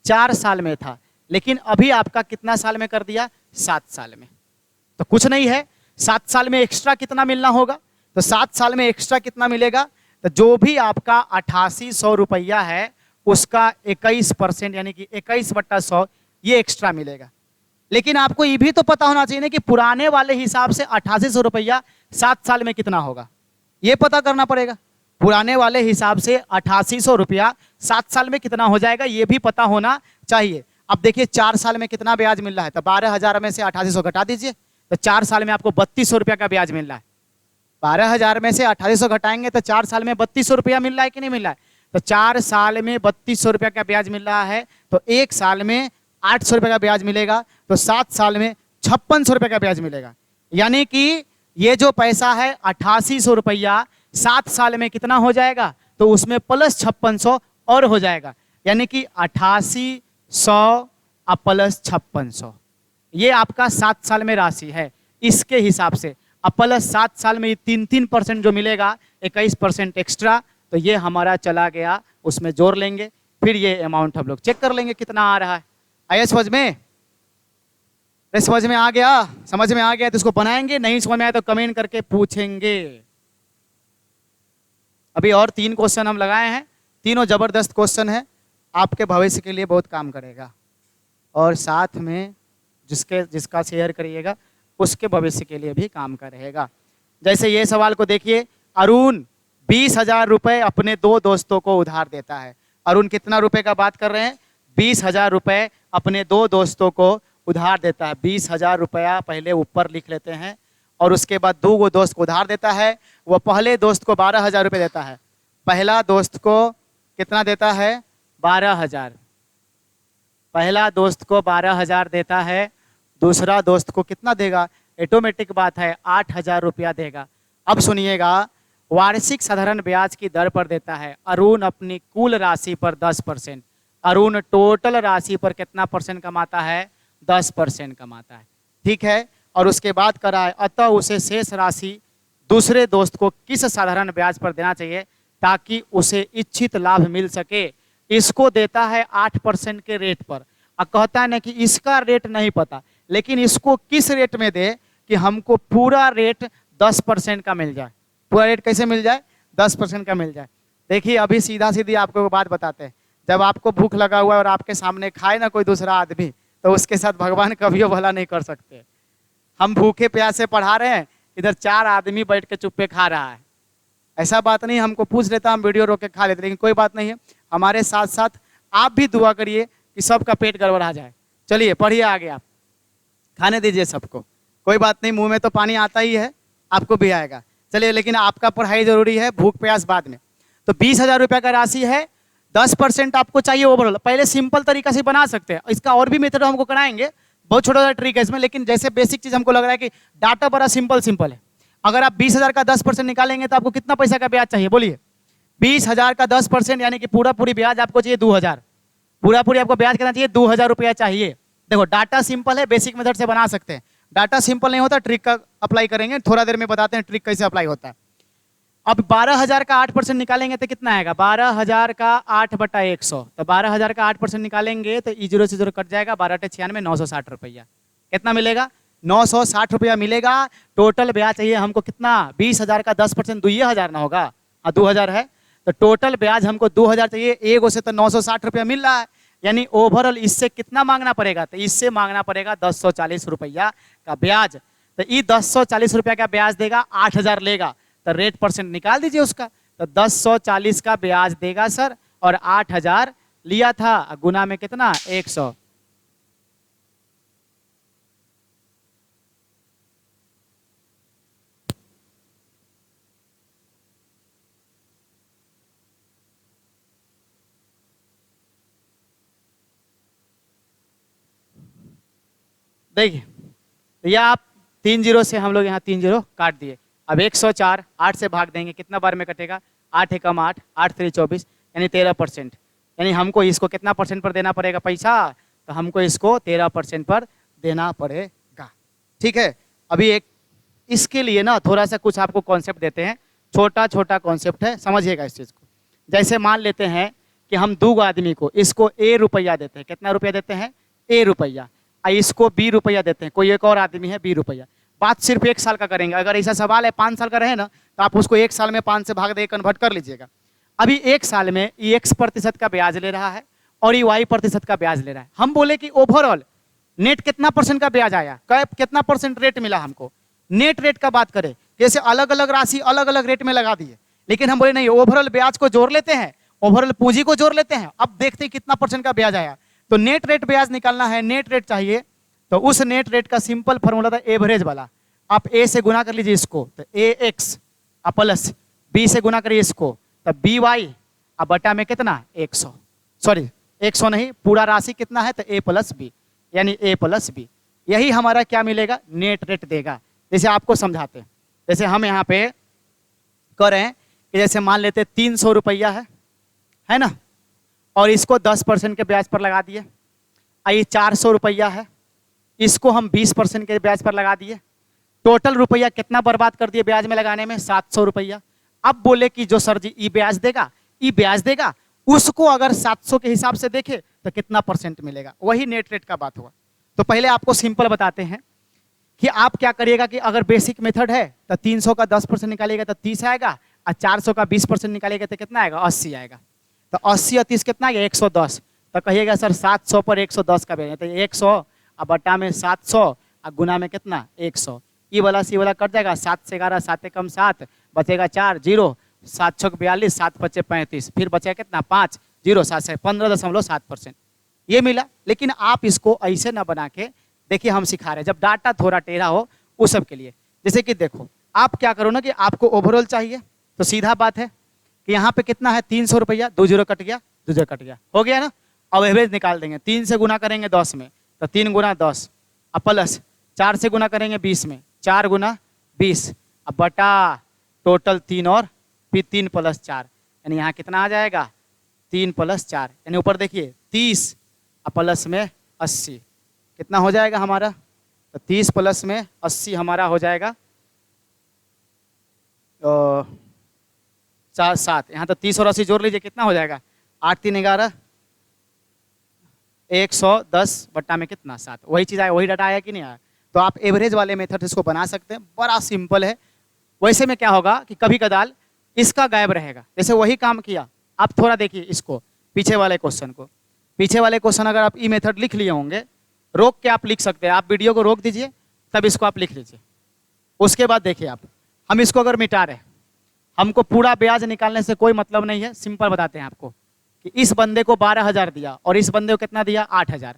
4 साल में था, लेकिन अभी आपका कितना साल में कर दिया, 7 साल में। तो कुछ नहीं है, 7 साल में एक्स्ट्रा कितना मिलना होगा, तो 7 साल में एक्स्ट्रा कितना मिलेगा, तो जो भी आपका 8800 रुपया है उसका 21%, यानी कि 21/100 ये एक्स्ट्रा मिलेगा। लेकिन आपको ये भी तो पता होना चाहिए ना कि पुराने वाले हिसाब से 8800 रुपया 7 साल में कितना होगा, ये पता करना पड़ेगा। पुराने वाले हिसाब से 8800 रुपया 7 साल में कितना हो जाएगा, ये भी पता होना चाहिए। अब देखिए 4 साल में कितना ब्याज मिल रहा है, तो 12,000 में से 8800 घटा दीजिए, तो 4 साल में आपको 3200 रुपया का ब्याज मिल रहा है। 12,000 में से 8800 घटाएंगे तो 4 साल में 3200 रुपया मिल रहा है कि नहीं मिल रहा है, तो 4 साल में 3200 रुपया का ब्याज मिल रहा है, तो 1 साल में 800 रुपये का ब्याज मिलेगा, तो 7 साल में 5600 रुपये का ब्याज मिलेगा। यानी कि ये जो पैसा है 8800 रुपया 7 साल में कितना हो जाएगा, तो उसमें प्लस 5600 और हो जाएगा, यानी कि 8800 प्लस 5600, ये आपका 7 साल में राशि है। इसके हिसाब से अब प्लस 7 साल में 3% जो मिलेगा, 21% एक्स्ट्रा, तो ये हमारा चला गया, उसमें जोड़ लेंगे, फिर ये अमाउंट हम लोग चेक कर लेंगे कितना आ रहा है। आया समझ में? समझ में आ गया? समझ में आ गया तो इसको बनाएंगे, नहीं समझ में आया तो कमेंट करके पूछेंगे। अभी और 3 क्वेश्चन हम लगाए हैं, तीनों जबरदस्त क्वेश्चन है, आपके भविष्य के लिए बहुत काम करेगा और साथ में जिसका शेयर करिएगा उसके भविष्य के लिए भी काम करेगा। जैसे ये सवाल को देखिए, अरुण 20,000 रुपए अपने 2 दोस्तों को उधार देता है। अरुण कितना रुपए का बात कर रहे हैं, 20,000 रुपए अपने 2 दोस्तों को उधार देता है। 20,000 रुपया पहले ऊपर लिख लेते हैं और उसके बाद 2 दोस्त को उधार देता है। वह पहले दोस्त को 12,000 रुपये देता है। पहला दोस्त को कितना देता है, 12,000। पहला दोस्त को 12,000 देता है, दूसरा दोस्त को कितना देगा, ऑटोमेटिक बात है 8,000 रुपया देगा। अब सुनिएगा, वार्षिक साधारण ब्याज की दर पर देता है। अरुण अपनी कुल राशि पर 10%, अरुण टोटल राशि पर कितना परसेंट कमाता है, 10% कमाता है, ठीक है। और उसके बाद करा है, अतः उसे शेष राशि दूसरे दोस्त को किस साधारण ब्याज पर देना चाहिए ताकि उसे इच्छित लाभ मिल सके। इसको देता है 8% के रेट पर, और कहता है ना कि इसका रेट नहीं पता, लेकिन इसको किस रेट में दे कि हमको पूरा रेट 10% का मिल जाए। पूरा रेट कैसे मिल जाए, 10% का मिल जाए। देखिए अभी सीधा सीधी आपको बात बताते हैं, जब आपको भूख लगा हुआ है और आपके सामने खाए ना कोई दूसरा आदमी, तो उसके साथ भगवान कभी भला नहीं कर सकते। हम भूखे प्यासे पढ़ा रहे हैं, इधर 4 आदमी बैठ के चुप्पे खा रहा है, ऐसा बात नहीं, हमको पूछ लेता हम वीडियो रोक के खा लेते, लेकिन कोई बात नहीं है। हमारे साथ साथ आप भी दुआ करिए कि सबका पेट गड़बड़ा जाए। चलिए पढ़िए आगे, आप खाने दीजिए सबको, कोई बात नहीं, मुंह में तो पानी आता ही है, आपको भी आएगा। चलिए, लेकिन आपका पढ़ाई जरूरी है, भूख प्यास बाद में। तो 20,000 रुपया का राशि है, 10% आपको चाहिए ओवरऑल। पहले सिंपल तरीका से बना सकते हैं, इसका और भी मेथड हमको कराएंगे, बहुत छोटा सा ट्रिक है इसमें, लेकिन जैसे बेसिक चीज हमको लग रहा है कि डाटा बड़ा सिंपल है। अगर आप 20,000 का 10% निकालेंगे तो आपको कितना पैसा का ब्याज चाहिए, बोलिए। 20,000 का 10% यानी कि पूरी ब्याज आपको चाहिए 2,000, पूरी आपको ब्याज कितना चाहिए, 2,000 रुपया चाहिए। देखो डाटा सिंपल है, बेसिक मेथड से बना सकते हैं, डाटा सिंपल नहीं होता, ट्रिक का अप्लाई करेंगे, थोड़ा देर में बताते हैं ट्रिक कैसे अप्लाई होता है। अब 12,000 का 8% निकालेंगे तो कितना आएगा, 12,000 का 8/100, तो 12,000 का 8% निकालेंगे तो जीरो से जीरो कट जाएगा, 12×96 960 रुपया। कितना मिलेगा, 960 रुपया मिलेगा। टोटल ब्याज चाहिए हमको कितना, 20,000 का 10% 2,000 ना होगा, हाँ 2,000 है, तो टोटल ब्याज हमको 2,000 चाहिए, एगो से तो 960 रुपया मिल रहा है, यानी ओवरऑल इससे कितना मांगना पड़ेगा, तो इससे मांगना पड़ेगा 1040 रुपया का ब्याज। तो ये 1040 रुपया का ब्याज देगा, 8,000 लेगा, तो रेट परसेंट निकाल दीजिए उसका, तो 1040 का ब्याज देगा सर, और 8,000 लिया था, गुना में कितना 100। देखिए तो यह आप 3 जीरो से हम लोग यहाँ 3 जीरो काट दिए। अब 104 8 से भाग देंगे, कितना बार में कटेगा, 8 एकम 8, 8 3 24, यानी 13%। यानी हमको इसको कितना परसेंट पर देना पड़ेगा पैसा, तो हमको इसको 13% पर देना पड़ेगा। ठीक है, अभी एक इसके लिए ना थोड़ा सा कुछ आपको कॉन्सेप्ट देते हैं, छोटा छोटा कॉन्सेप्ट है, समझिएगा इस चीज़ को। जैसे मान लेते हैं कि हम 2 आदमी को, इसको A रुपया देते हैं, कितना रुपया देते हैं, A रुपया, इसको B रुपया देते हैं, कोई एक और आदमी है B रुपया। बात सिर्फ 1 साल का करेंगे, अगर ऐसा सवाल है 5 साल का रहे ना, तो आप उसको 1 साल में 5 से भाग दे कन्वर्ट कर लीजिएगा। अभी 1 साल में ये X% का ब्याज ले रहा है और ये Y% का ब्याज ले रहा है। हम बोले कि ओवरऑल नेट कितना % का ब्याज आया, कितना % रेट मिला हमको, नेट रेट का बात करें, जैसे अलग अलग राशि अलग अलग रेट में लगा दिए, लेकिन हम बोले नहीं, ओवरऑल ब्याज को जोड़ लेते हैं, ओवरऑल पूंजी को जोड़ लेते हैं, अब देखते हैं कितना % का ब्याज आया। तो नेट रेट ब्याज निकालना है, नेट रेट चाहिए, तो उस नेट रेट का सिंपल फॉर्मूला था एवरेज वाला। आप ए से गुना कर लीजिए इसको, तो ए एक्स प्लस बी से गुना करिए इसको, तो बी वाई बटा में कितना 100, सॉरी 100 नहीं, पूरा राशि कितना है, तो ए प्लस बी, यानी ए प्लस बी। यही हमारा क्या मिलेगा, नेट रेट देगा। जैसे आपको समझाते हैं, जैसे हम यहाँ पे करें कि जैसे मान लेते 300 रुपया है ना, और इसको 10% के ब्याज पर लगा दिए। ये 400 रुपया है, इसको हम 20% के ब्याज पर लगा दिए। टोटल रुपया कितना बर्बाद कर दिए ब्याज में लगाने में, 700 रुपया। अब बोले कि जो सर जी ई ब्याज देगा, ई ब्याज देगा, उसको अगर 700 के हिसाब से देखे तो कितना % मिलेगा, वही नेट रेट का बात हुआ। तो पहले आपको सिंपल बताते हैं कि आप क्या करिएगा कि अगर बेसिक मेथड है तो 300 का 10% निकालिएगा तो 30 आएगा, और 400 का 20% निकालिएगा तो कितना आएगा, 80 आएगा। तो 80 और 30 कितना आएगा, 110। तो कहिएगा सर 700 पर 110 का ब्याज, तो 100 और बटा में 700 और गुना में कितना 100, ई वाला सी वाला कट जाएगा, 7 से 11, 7 एकम 7, बचेगा 4 जीरो, 7 छक 42, 7 पचे 35, फिर बचेगा कितना 5 जीरो, 7 से 15.7% ये मिला। लेकिन आप इसको ऐसे ना बना के देखिए, हम सिखा रहे हैं, जब डाटा थोड़ा टेढ़ा हो उस सब के लिए। जैसे कि देखो, आप क्या करो ना कि आपको ओवरऑल चाहिए, तो सीधा बात है कि यहाँ पे कितना है 300 रुपया, 2 जीरो कट गया, 2 जीरो कट गया, हो गया ना। अब एवरेज निकाल देंगे, 3 से गुना करेंगे 10 में, तो 3 गुना 10, अब प्लस 4 से गुना करेंगे 20 में, 4 गुना 20, अब बटा टोटल 3 और फिर 3 + 4, यानी यहाँ कितना आ जाएगा 3 + 4, यानी ऊपर देखिए 30 प्लस में 80, कितना हो जाएगा हमारा, तो 30 प्लस में 80 हमारा हो जाएगा 7, यहाँ तो 30 और 80 जोड़ लीजिए, कितना हो जाएगा 8 3 11, 110 बट्टा में कितना 7, वही चीज़ आया, वही डाटा आया कि नहीं आया। तो आप एवरेज वाले मेथड इसको बना सकते हैं, बड़ा सिंपल है। वैसे में क्या होगा कि कभी कदाल इसका गायब रहेगा, जैसे वही काम किया। आप थोड़ा देखिए इसको, पीछे वाले क्वेश्चन को, पीछे वाले क्वेश्चन अगर आप ई मेथड लिख लिए होंगे, रोक के आप लिख सकते हैं, आप वीडियो को रोक दीजिए तब इसको आप लिख लीजिए। उसके बाद देखिए आप, हम इसको अगर मिटा रहे, हमको पूरा ब्याज निकालने से कोई मतलब नहीं है, सिंपल बताते हैं आपको कि इस बंदे को 12,000 दिया और इस बंदे को कितना दिया 8,000,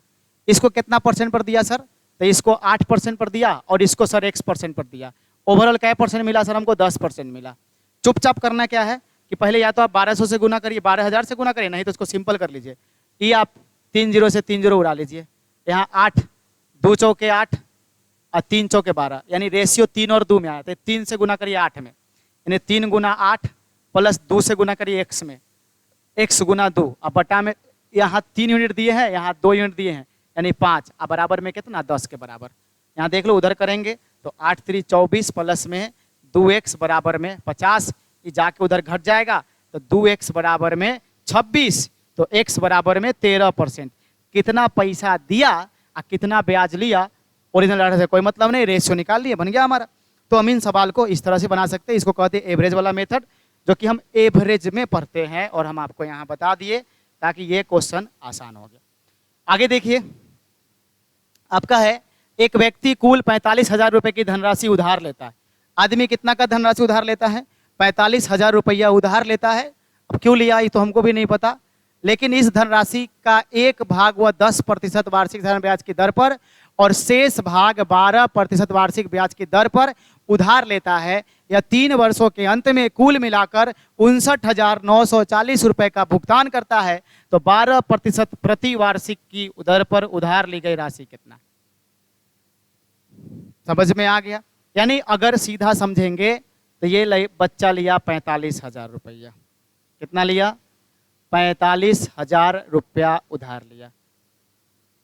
इसको कितना % पर दिया सर, तो इसको 8% पर दिया और इसको सर X% पर दिया। ओवरऑल क्या % मिला सर, हमको 10% मिला। चुपचाप करना क्या है कि पहले या तो आप 1200 से गुना करिए, 12,000 से गुना करिए, नहीं तो इसको सिंपल कर लीजिए। ये आप 3 जीरो से 3 जीरो उड़ा लीजिए, यहाँ 8 2 चौके 8 और 3 चौके 12, यानी रेशियो 3 और 2 में आया, तो 3 से गुना करिए 8 में, यानी 3 गुना 8 प्लस 2 से गुना करिए x में, x गुना 2, अब बटा में यहाँ 3 यूनिट दिए हैं, यहाँ 2 यूनिट दिए हैं, यानी 5, अब बराबर में कितना 10 के बराबर। यहाँ देख लो, उधर करेंगे तो 8 3 24 प्लस में 2x बराबर में 50, ये जाके उधर घट जाएगा तो 2x बराबर में 26, तो x बराबर में 13%। कितना पैसा दिया और कितना ब्याज लिया, ओरिजिनल डाटा से कोई मतलब नहीं, रेशियो निकाल लिए, बन गया हमारा। तो हम इन सवाल को इस तरह से बना सकते हैं, इसको कहते हैं एवरेज वाला मेथड, जो कि हम एवरेज में पढ़ते हैं और हम आपको यहाँ बता दिए ताकि ये क्वेश्चन आसान हो गया। आगे देखिए, आपका है एक व्यक्ति कुल 45,000 रुपए की धनराशि उधार लेता है। आदमी कितना का धनराशि उधार लेता है? 45,000 रुपया उधार लेता है। अब क्यों लिया ये तो हमको भी नहीं पता, लेकिन इस धनराशि का एक भाग वह 10% वार्षिक धन ब्याज की दर पर और शेष भाग 12% वार्षिक ब्याज की दर पर उधार लेता है। यह 3 वर्षों के अंत में कुल मिलाकर 59,940 रुपए का भुगतान करता है। तो 12% प्रति वार्षिक की दर पर उधार ली गई राशि कितना? समझ में आ गया? यानी अगर सीधा समझेंगे तो ये बच्चा लिया 45,000 रुपया। कितना लिया? 45,000 रुपया उधार लिया।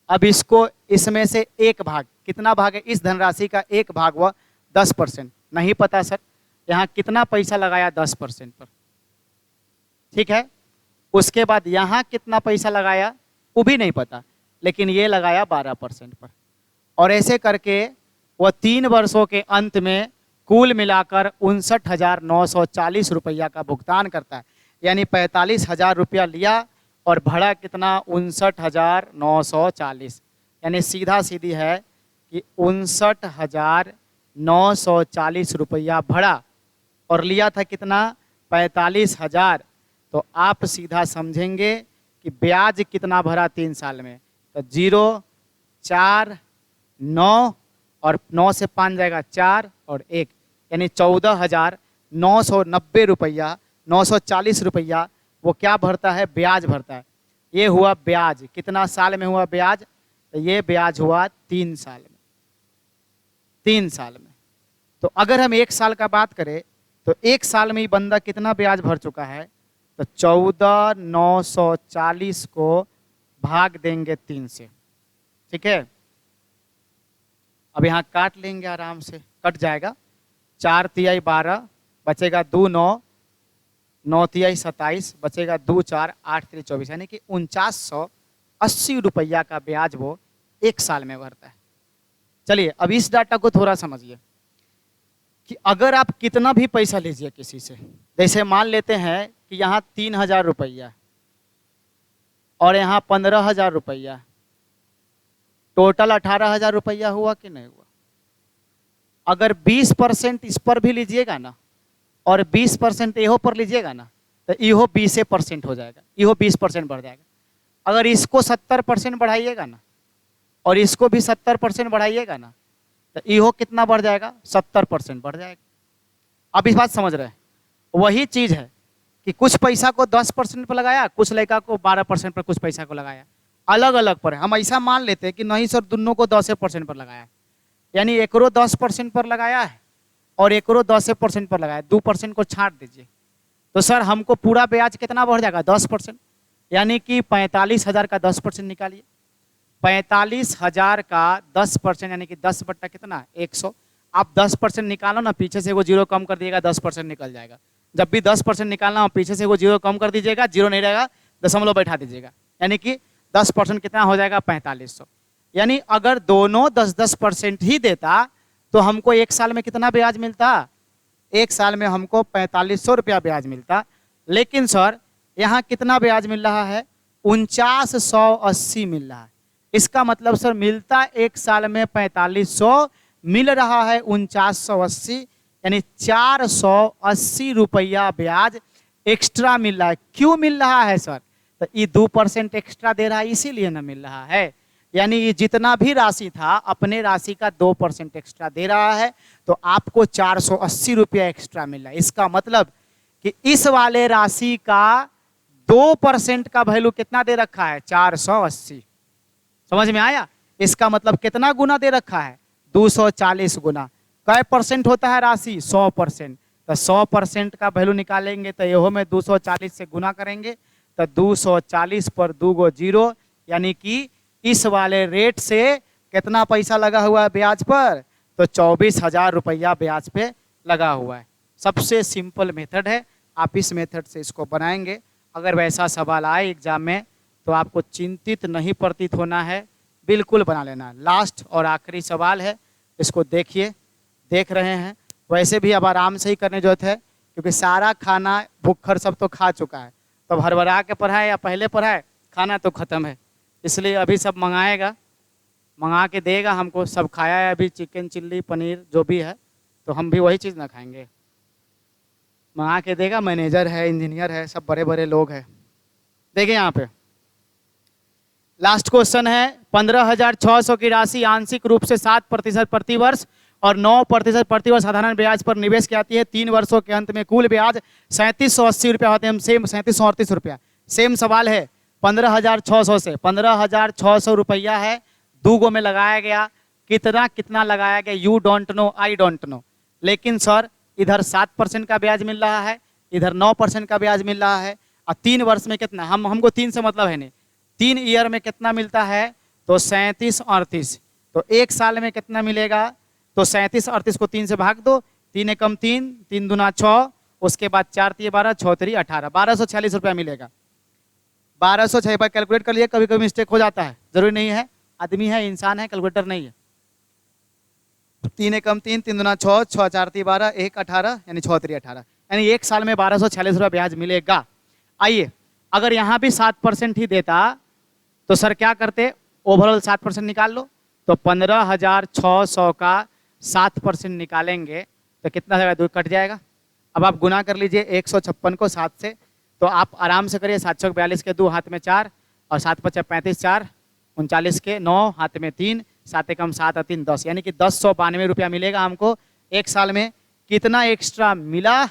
अब इसको इसमें से एक भाग, कितना भाग है इस धनराशि का? एक भाग वह 10%। नहीं पता सर, यहाँ कितना पैसा लगाया? 10% पर, ठीक है। उसके बाद यहाँ कितना पैसा लगाया वो भी नहीं पता, लेकिन ये लगाया 12% पर। और ऐसे करके वह 3 वर्षों के अंत में कुल मिलाकर 59,940 रुपया का भुगतान करता है। यानी 45,000 रुपया लिया और भरा कितना? 59,940। यानी सीधा सीधी है कि 59,940 रुपया भरा और लिया था कितना? 45,000। तो आप सीधा समझेंगे कि ब्याज कितना भरा 3 साल में? तो 0 4 9 और 9 से 5 जाएगा 4 और 1, यानी 14,990 रुपया, 940 रुपया वो क्या भरता है? ब्याज भरता है। ये हुआ ब्याज। कितना साल में हुआ ब्याज? तो ये ब्याज हुआ 3 साल में। 3 साल में। तो अगर हम 1 साल का बात करें तो 1 साल में ही बंदा कितना ब्याज भर चुका है? तो 14,940 को भाग देंगे 3 से, ठीक है। अब यहाँ काट लेंगे, आराम से कट जाएगा। 4 तिहाई 12 बचेगा 2 9, 9 तिहाई 27 बचेगा 2 4, 8 3 24, यानी कि 4980 रुपया का ब्याज वो 1 साल में भरता है। चलिए अब इस डाटा को थोड़ा समझिए कि अगर आप कितना भी पैसा लीजिए किसी से, जैसे मान लेते हैं कि यहाँ 3,000 रुपया और यहाँ 15,000 रुपया, टोटल 18,000 रुपया हुआ कि नहीं हुआ? अगर 20% इस पर भी लीजिएगा ना और 20% इहो पर लीजिएगा ना, तो इहो 20% हो जाएगा, इहो 20% बढ़ जाएगा। अगर इसको 70% बढ़ाइएगा ना और इसको भी 70% बढ़ाइएगा ना, तो इहो कितना बढ़ जाएगा? 70% बढ़ जाएगा। अब इस बात समझ रहे हैं? वही चीज़ है कि कुछ पैसा को 10% पर लगाया, कुछ लड़का को 12% पर कुछ पैसा को लगाया, अलग अलग पर है। हम ऐसा मान लेते हैं कि नहीं सर दोनों को 10% पर लगाया है, यानी एकरो 10% पर लगाया है और एकरो 10% पर लगाया, 2% को छांट दीजिए तो सर हमको पूरा ब्याज कितना बढ़ जाएगा? 10%, यानी कि 45,000 का 10% निकालिए। 45,000 का 10% यानी कि 10 बट्टा कितना? 100। आप 10% निकालो ना, पीछे से वो 0 कम कर दिएगा, 10% निकल जाएगा। जब भी 10% निकालना हो पीछे से वो 0 कम कर दीजिएगा, 0 नहीं रहेगा, दशमलव बैठा दीजिएगा, यानी कि 10% कितना हो जाएगा? 4500। यानी अगर दोनों 10-10% ही देता तो हमको 1 साल में कितना ब्याज मिलता? 1 साल में हमको 4500 रुपया ब्याज मिलता। लेकिन सर यहाँ कितना ब्याज मिल रहा है? 4980 मिल रहा है। इसका मतलब सर मिलता 1 साल में 4500, मिल रहा है 4980, यानी 480 रुपया ब्याज एक्स्ट्रा मिल रहा है। क्यों मिल रहा है सर? तो ये 2% एक्स्ट्रा दे रहा है, इसीलिए ना मिल रहा है। यानी ये जितना भी राशि था अपने राशि का 2% एक्स्ट्रा दे रहा है, तो आपको 480 रुपया एक्स्ट्रा मिल रहा है। इसका मतलब कि इस वाले राशि का 2% का वैल्यू कितना दे रखा है? 480। समझ में आया? इसका मतलब कितना गुना दे रखा है? 240 गुना। कै परसेंट होता है राशि? 100%। तो 100% का वैल्यू निकालेंगे तो यहो में 240 से गुना करेंगे तो 240 पर 2 गो 0, यानी कि इस वाले रेट से कितना पैसा लगा हुआ है ब्याज पर? तो 24,000 रुपया ब्याज पे लगा हुआ है। सबसे सिंपल मेथड है, आप इस मेथड से इसको बनाएंगे। अगर वैसा सवाल आए एग्जाम में तो आपको चिंतित नहीं प्रतीत होना है, बिल्कुल बना लेना। लास्ट और आखिरी सवाल है, इसको देखिए, देख रहे हैं। वैसे भी अब आराम से ही करने जरूरत है, क्योंकि सारा खाना भुक्खड़ सब तो खा चुका है। तो अब हड़बड़ा के पढ़ाए या पहले पढ़ाए, खाना तो ख़त्म है। इसलिए अभी सब मंगाएगा, मंगा के देगा हमको। सब खाया है अभी, चिकन चिल्ली पनीर जो भी है, तो हम भी वही चीज़ ना खाएंगे। मंगा के देगा, मैनेजर है, इंजीनियर है, सब बड़े बड़े लोग हैं। देखिए यहाँ पे लास्ट क्वेश्चन है, 15,600 की राशि आंशिक रूप से 7% प्रतिवर्ष और 9% प्रतिवर्ष साधारण ब्याज पर निवेश की जाती है। 3 वर्षों के अंत में कुल ब्याज 3780 रुपया होते हैं। सेम 3738 रुपया। सेम सवाल है 15,600 से 15,600 रुपया है, 2 गो में लगाया गया। कितना कितना लगाया गया, you don't know, I don't know. लेकिन सर इधर 7% का ब्याज मिल रहा है, इधर 9% का ब्याज मिल रहा है। और 3 वर्ष में कितना, हमको 3 से मतलब है नहीं, 3 ईयर में कितना मिलता है? तो 3738। तो 1 साल में कितना मिलेगा? तो 3738 को 3 से भाग दो, 3 एकम 3, 3 दूना 6, उसके बाद 4 तिये 12, 6 तिरी 18, 1246 रुपया मिलेगा। 1206 पर कैलकुलेट कर लिए, कभी कभी मिस्टेक हो जाता है, जरूरी नहीं है, आदमी है, इंसान है, कैलकुलेटर नहीं है। 3 एकम 3, 3 दूना 6, 6 4 तिये 12, 1 18, यानी 6 तिरी 18, यानी 1 साल में 1246 रुपया ब्याज मिलेगा। आइए, अगर यहाँ भी 7% ही देता तो सर क्या करते, ओवरऑल 7% निकाल लो। तो 15,600 का 7% निकालेंगे तो कितना जाएगा, 2 कट जाएगा। अब आप गुना कर लीजिए 156 को 7 से, तो आप आराम से करिए। 7 चौक 42 के 2 हाथ में 4 और 7 पचे 35, 4 39 के 9 हाथ में 3, 7 एकम 7 और 3 10, यानी कि 1092 रुपया मिलेगा हमको 1 साल में। कितना एक्स्ट्रा मिला,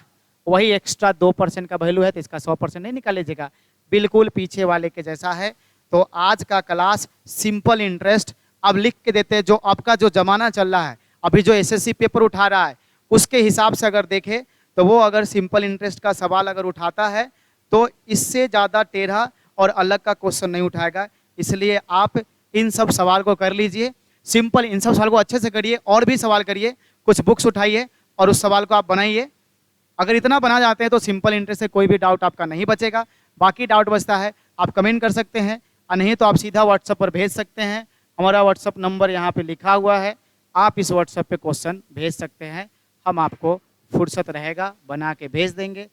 वही एक्स्ट्रा 2% का वैल्यू है, तो इसका 100% नहीं निकाल लीजिएगा, बिल्कुल पीछे वाले के जैसा है। तो आज का क्लास सिंपल इंटरेस्ट अब लिख के देते हैं। जो आपका जो जमाना चल रहा है, अभी जो एसएससी पेपर उठा रहा है, उसके हिसाब से अगर देखें तो वो अगर सिंपल इंटरेस्ट का सवाल अगर उठाता है तो इससे ज़्यादा टेढ़ा और अलग का क्वेश्चन नहीं उठाएगा। इसलिए आप इन सब सवाल को कर लीजिए, सिंपल इन सब सवाल को अच्छे से करिए, और भी सवाल करिए, कुछ बुक्स उठाइए और उस सवाल को आप बनाइए। अगर इतना बना जाते हैं तो सिंपल इंटरेस्ट से कोई भी डाउट आपका नहीं बचेगा। बाकी डाउट बचता है आप कमेंट कर सकते हैं, और नहीं तो आप सीधा व्हाट्सएप पर भेज सकते हैं। हमारा व्हाट्सएप नंबर यहाँ पे लिखा हुआ है, आप इस व्हाट्सएप पे क्वेश्चन भेज सकते हैं, हम आपको फुर्सत रहेगा बना के भेज देंगे।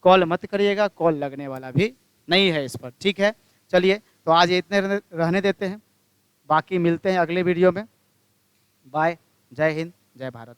कॉल मत करिएगा, कॉल लगने वाला भी नहीं है इस पर, ठीक है। चलिए, तो आज इतने रहने देते हैं, बाकी मिलते हैं अगले वीडियो में। बाय, जय हिंद, जय भारत।